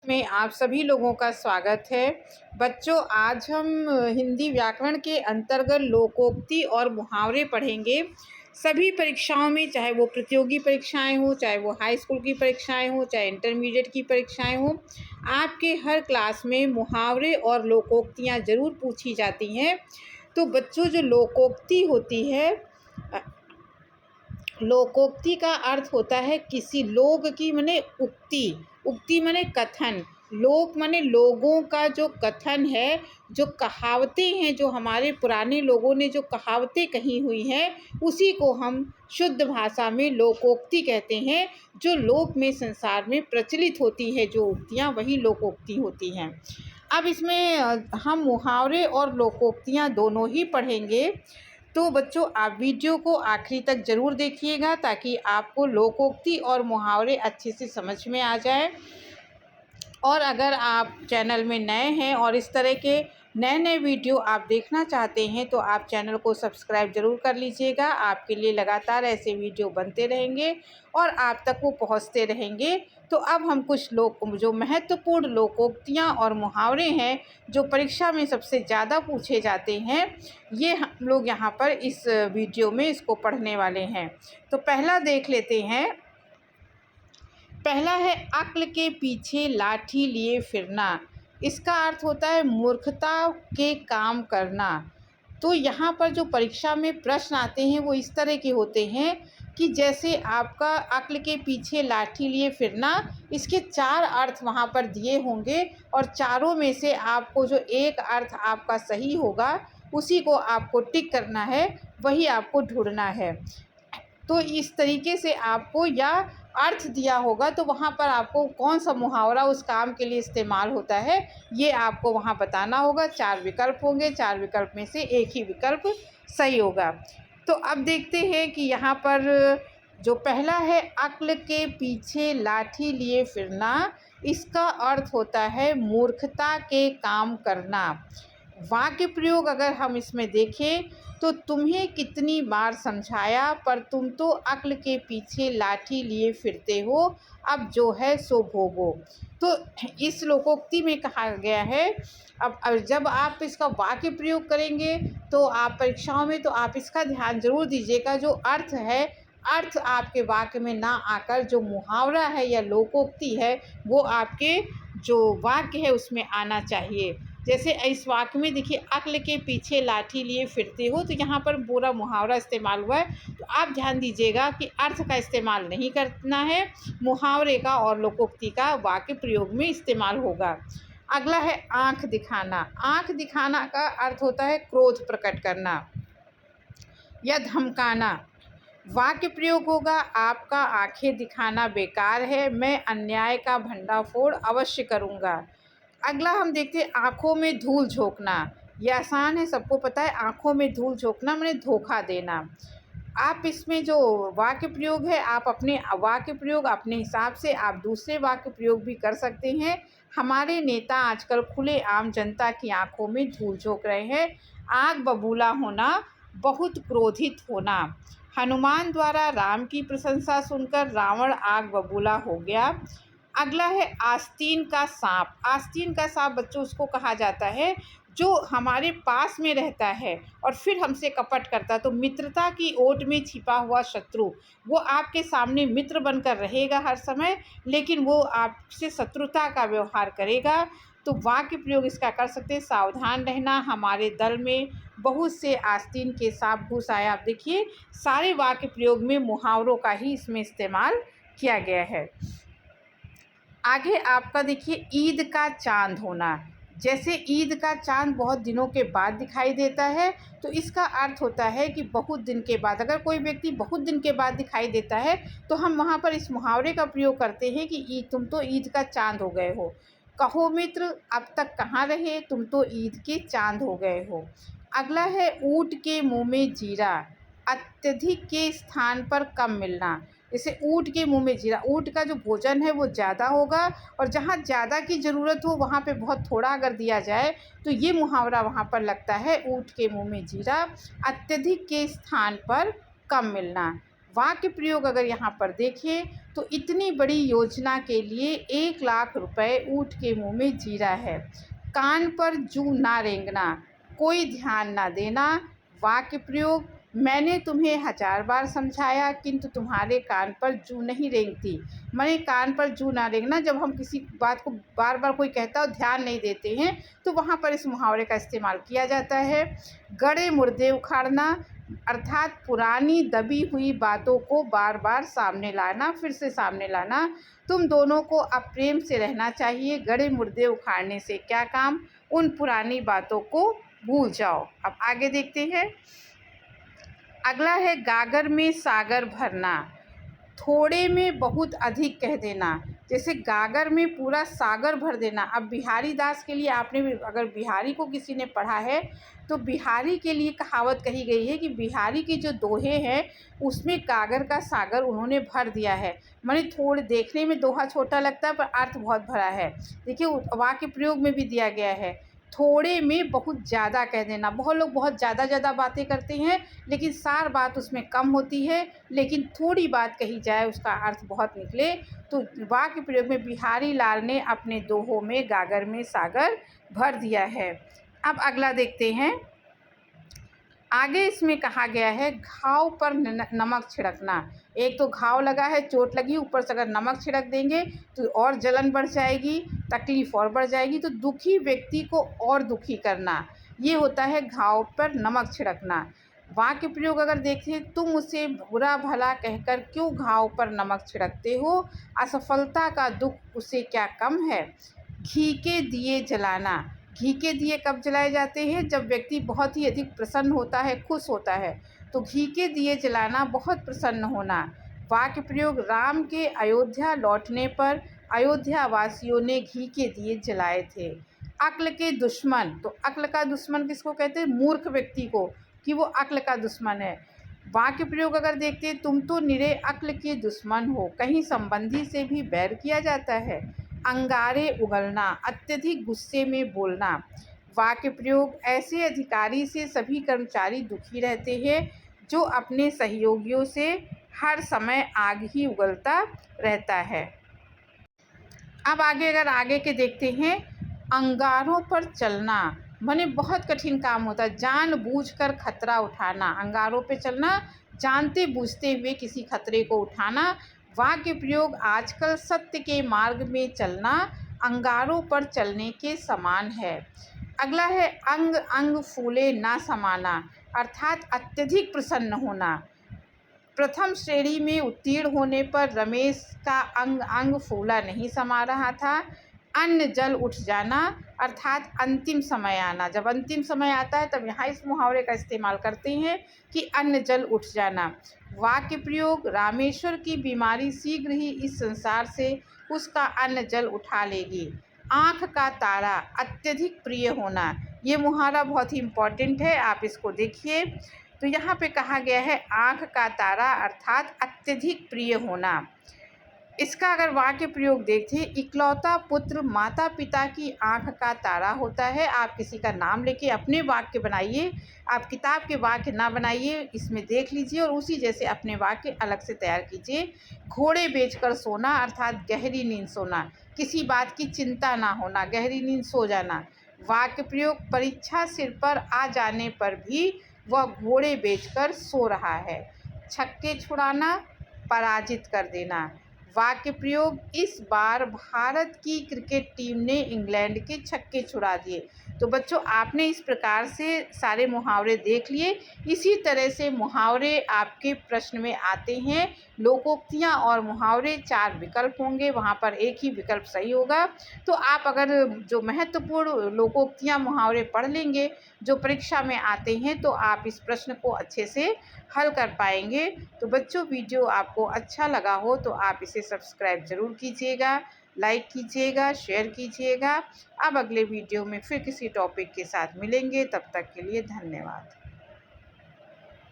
में आप सभी लोगों का स्वागत है। बच्चों, आज हम हिंदी व्याकरण के अंतर्गत लोकोक्ति और मुहावरे पढ़ेंगे। सभी परीक्षाओं में, चाहे वो प्रतियोगी परीक्षाएं हों, चाहे वो हाई स्कूल की परीक्षाएं हों, चाहे इंटरमीडिएट की परीक्षाएं हों, आपके हर क्लास में मुहावरे और लोकोक्तियाँ ज़रूर पूछी जाती हैं। तो बच्चों, जो लोकोक्ति होती है, लोकोक्ति का अर्थ होता है किसी लोग की, माने उक्ति। उक्ति माने कथन। लोक माने लोगों का जो कथन है, जो कहावतें हैं, जो हमारे पुराने लोगों ने जो कहावतें कही हुई हैं, उसी को हम शुद्ध भाषा में लोकोक्ति कहते हैं। जो लोक में, संसार में प्रचलित होती है जो उक्तियाँ, वही लोकोक्ति होती हैं। अब इसमें हम मुहावरे और लोकोक्तियाँ दोनों ही पढ़ेंगे। तो बच्चों, आप वीडियो को आखिरी तक ज़रूर देखिएगा ताकि आपको लोकोक्ति और मुहावरे अच्छे से समझ में आ जाए। और अगर आप चैनल में नए हैं और इस तरह के नए नए वीडियो आप देखना चाहते हैं तो आप चैनल को सब्सक्राइब ज़रूर कर लीजिएगा। आपके लिए लगातार ऐसे वीडियो बनते रहेंगे और आप तक वो पहुंचते रहेंगे। तो अब हम कुछ जो महत्वपूर्ण लोकोक्तियाँ और मुहावरे हैं, जो परीक्षा में सबसे ज़्यादा पूछे जाते हैं, ये हम लोग यहाँ पर इस वीडियो में इसको पढ़ने वाले हैं। तो पहला देख लेते हैं। पहला है अक्ल के पीछे लाठी लिए फिरना। इसका अर्थ होता है मूर्खता के काम करना। तो यहाँ पर जो परीक्षा में प्रश्न आते हैं वो इस तरह के होते हैं कि जैसे आपका अक्ल के पीछे लाठी लिए फिरना, इसके 4 अर्थ वहाँ पर दिए होंगे और चारों में से आपको जो एक अर्थ आपका सही होगा उसी को आपको टिक करना है, वही आपको ढूंढना है। तो इस तरीके से आपको, या अर्थ दिया होगा तो वहाँ पर आपको कौन सा मुहावरा उस काम के लिए इस्तेमाल होता है, ये आपको वहाँ बताना होगा। 4 विकल्प होंगे, 4 विकल्प में से एक ही विकल्प सही होगा। तो अब देखते हैं कि यहाँ पर जो पहला है अक्ल के पीछे लाठी लिए फिरना, इसका अर्थ होता है मूर्खता के काम करना। वाक्य प्रयोग अगर हम इसमें देखें तो तुम्हें कितनी बार समझाया, पर तुम तो अक्ल के पीछे लाठी लिए फिरते हो, अब जो है सो भोगो। तो इस लोकोक्ति में कहा गया है, अब जब आप इसका वाक्य प्रयोग करेंगे तो आप परीक्षाओं में, तो आप इसका ध्यान ज़रूर दीजिएगा। जो अर्थ है, अर्थ आपके वाक्य में ना आकर जो मुहावरा है या लोकोक्ति है वो आपके जो वाक्य है उसमें आना चाहिए। जैसे इस वाक्य में देखिए, अक्ल के पीछे लाठी लिए फिरते हो, तो यहाँ पर पूरा मुहावरा इस्तेमाल हुआ है। तो आप ध्यान दीजिएगा कि अर्थ का इस्तेमाल नहीं करना है, मुहावरे का और लोकोक्ति का वाक्य प्रयोग में इस्तेमाल होगा। अगला है आँख दिखाना। आँख दिखाना का अर्थ होता है क्रोध प्रकट करना या धमकाना। वाक्य प्रयोग होगा, आपका आंखें दिखाना बेकार है, मैं अन्याय का भंडाफोड़ अवश्य करूँगा। अगला हम देखते हैं आँखों में धूल झोंकना। ये आसान है, सबको पता है। आँखों में धूल झोंकना माने धोखा देना। आप इसमें जो वाक्य प्रयोग है, आप अपने वाक्य प्रयोग अपने हिसाब से आप दूसरे वाक्य प्रयोग भी कर सकते हैं। हमारे नेता आजकल खुले आम जनता की आँखों में धूल झोंक रहे हैं। आग बबूला होना, बहुत क्रोधित होना। हनुमान द्वारा राम की प्रशंसा सुनकर रावण आग बबूला हो गया। अगला है आस्तीन का सांप। आस्तीन का सांप बच्चों उसको कहा जाता है जो हमारे पास में रहता है और फिर हमसे कपट करता है। तो मित्रता की ओट में छिपा हुआ शत्रु, वो आपके सामने मित्र बनकर रहेगा हर समय, लेकिन वो आपसे शत्रुता का व्यवहार करेगा। तो वाक्य प्रयोग इसका कर सकते हैं, सावधान रहना, हमारे दल में बहुत से आस्तीन के सांप घुस आए। आप देखिए, सारे वाक्य प्रयोग में मुहावरों का ही इसमें इस्तेमाल किया गया है। आगे आपका देखिए, ईद का चांद होना। जैसे ईद का चांद बहुत दिनों के बाद दिखाई देता है, तो इसका अर्थ होता है कि बहुत दिन के बाद, अगर कोई व्यक्ति बहुत दिन के बाद दिखाई देता है तो हम वहाँ पर इस मुहावरे का प्रयोग करते हैं कि तुम तो ईद का चांद हो गए हो। कहो मित्र अब तक कहाँ रहे, तुम तो ईद के चांद हो गए हो। अगला है ऊँट के मुँह में जीरा। अत्यधिक के स्थान पर कम मिलना। जैसे ऊँट के मुँह में जीरा, ऊँट का जो भोजन है वो ज़्यादा होगा और जहाँ ज़्यादा की ज़रूरत हो वहाँ पे बहुत थोड़ा अगर दिया जाए तो ये मुहावरा वहाँ पर लगता है, ऊँट के मुँह में जीरा, अत्यधिक के स्थान पर कम मिलना। वाक्य प्रयोग अगर यहाँ पर देखें तो इतनी बड़ी योजना के लिए 1 लाख रुपए ऊँट के मुँह में जीरा है। कान पर जूं ना रेंगना, कोई ध्यान ना देना। वाक्य प्रयोग, मैंने तुम्हें 1000 बार समझाया किंतु तुम्हारे कान पर जूं नहीं रेंगती। माने कान पर जूं ना रेंगना, जब हम किसी बात को बार बार कोई कहता है और ध्यान नहीं देते हैं तो वहाँ पर इस मुहावरे का इस्तेमाल किया जाता है। गड़े मुर्दे उखाड़ना, अर्थात पुरानी दबी हुई बातों को बार बार सामने लाना, फिर से सामने लाना। तुम दोनों को अब प्रेम से रहना चाहिए, गड़े मुर्दे उखाड़ने से क्या काम, उन पुरानी बातों को भूल जाओ। अब आगे देखते हैं। अगला है गागर में सागर भरना, थोड़े में बहुत अधिक कह देना। जैसे गागर में पूरा सागर भर देना। अब बिहारी दास के लिए आपने अगर बिहारी को किसी ने पढ़ा है तो बिहारी के लिए कहावत कही गई है कि बिहारी के जो दोहे हैं उसमें गागर का सागर उन्होंने भर दिया है। माने थोड़े देखने में दोहा छोटा लगता है पर अर्थ बहुत भरा है। देखिए वाक्य प्रयोग में भी दिया गया है, थोड़े में बहुत ज़्यादा कह देना। बहुत लोग बहुत ज़्यादा बातें करते हैं लेकिन सार बात उसमें कम होती है, लेकिन थोड़ी बात कही जाए उसका अर्थ बहुत निकले। तो वाक्य प्रयोग में बिहारी लाल ने अपने दोहों में गागर में सागर भर दिया है। अब अगला देखते हैं। आगे इसमें कहा गया है घाव पर नमक छिड़कना। एक तो घाव लगा है, चोट लगी, ऊपर से अगर नमक छिड़क देंगे तो और जलन बढ़ जाएगी, तकलीफ़ और बढ़ जाएगी। तो दुखी व्यक्ति को और दुखी करना, ये होता है घाव पर नमक छिड़कना। वाक्य प्रयोग अगर देखें, तुम उसे बुरा भला कहकर क्यों घाव पर नमक छिड़कते हो, असफलता का दुख उसे क्या कम है। घी के दिए जलाना, घी के दिए कब जलाए जाते हैं, जब व्यक्ति बहुत ही अधिक प्रसन्न होता है, खुश होता है। तो घी के दिए जलाना, बहुत प्रसन्न होना। वाक्य प्रयोग, राम के अयोध्या लौटने पर अयोध्या वासियों ने घी के दिए जलाए थे। अक्ल के दुश्मन, तो अक्ल का दुश्मन किसको कहते हैं, मूर्ख व्यक्ति को, कि वो अक्ल का दुश्मन है। वाक्य प्रयोग अगर देखते हैं, तुम तो निरे अक्ल के दुश्मन हो, कहीं संबंधी से भी बैर किया जाता है। अंगारे उगलना, अत्यधिक गुस्से में बोलना। वाक्य प्रयोग, ऐसे अधिकारी से सभी कर्मचारी दुखी रहते हैं जो अपने सहयोगियों से हर समय आग ही उगलता रहता है। अब अगर आगे के देखते हैं, अंगारों पर चलना, माने बहुत कठिन काम होता है, जानबूझकर खतरा उठाना। अंगारों पे चलना, जानते बूझते हुए किसी खतरे को उठाना। वाक्य प्रयोग, आजकल सत्य के मार्ग में चलना अंगारों पर चलने के समान है। अगला है अंग अंग फूले ना समाना, अर्थात अत्यधिक प्रसन्न होना। प्रथम श्रेणी में उत्तीर्ण होने पर रमेश का अंग अंग फूला नहीं समा रहा था। अन्न जल उठ जाना, अर्थात अंतिम समय आना। जब अंतिम समय आता है तब यहाँ इस मुहावरे का इस्तेमाल करते हैं कि अन्न जल उठ जाना। वाक्य प्रयोग, रामेश्वर की बीमारी शीघ्र ही इस संसार से उसका अन्न जल उठा लेगी। आँख का तारा, अत्यधिक प्रिय होना। ये मुहावरा बहुत ही इम्पॉर्टेंट है, आप इसको देखिए। तो यहाँ पे कहा गया है आँख का तारा अर्थात अत्यधिक प्रिय होना। इसका अगर वाक्य प्रयोग देखें, इकलौता पुत्र माता पिता की आँख का तारा होता है। आप किसी का नाम लेके अपने वाक्य बनाइए, आप किताब के वाक्य ना बनाइए, इसमें देख लीजिए और उसी जैसे अपने वाक्य अलग से तैयार कीजिए। घोड़े बेचकर सोना, अर्थात गहरी नींद सोना, किसी बात की चिंता ना होना, गहरी नींद सो जाना। वाक्य प्रयोग, परीक्षा सिर पर आ जाने पर भी वह घोड़े बेचकर सो रहा है। छक्के छुड़ाना, पराजित कर देना। वाक्य प्रयोग, इस बार भारत की क्रिकेट टीम ने इंग्लैंड के छक्के छुड़ा दिए। तो बच्चों, आपने इस प्रकार से सारे मुहावरे देख लिए। इसी तरह से मुहावरे आपके प्रश्न में आते हैं। लोकोक्तियाँ और मुहावरे 4 विकल्प होंगे, वहाँ पर एक ही विकल्प सही होगा। तो आप अगर जो महत्वपूर्ण लोकोक्तियाँ मुहावरे पढ़ लेंगे जो परीक्षा में आते हैं तो आप इस प्रश्न को अच्छे से हल कर पाएंगे। तो बच्चों, वीडियो आपको अच्छा लगा हो तो आप इसे सब्सक्राइब ज़रूर कीजिएगा, लाइक कीजिएगा, शेयर कीजिएगा। अब अगले वीडियो में फिर किसी टॉपिक के साथ मिलेंगे, तब तक के लिए धन्यवाद।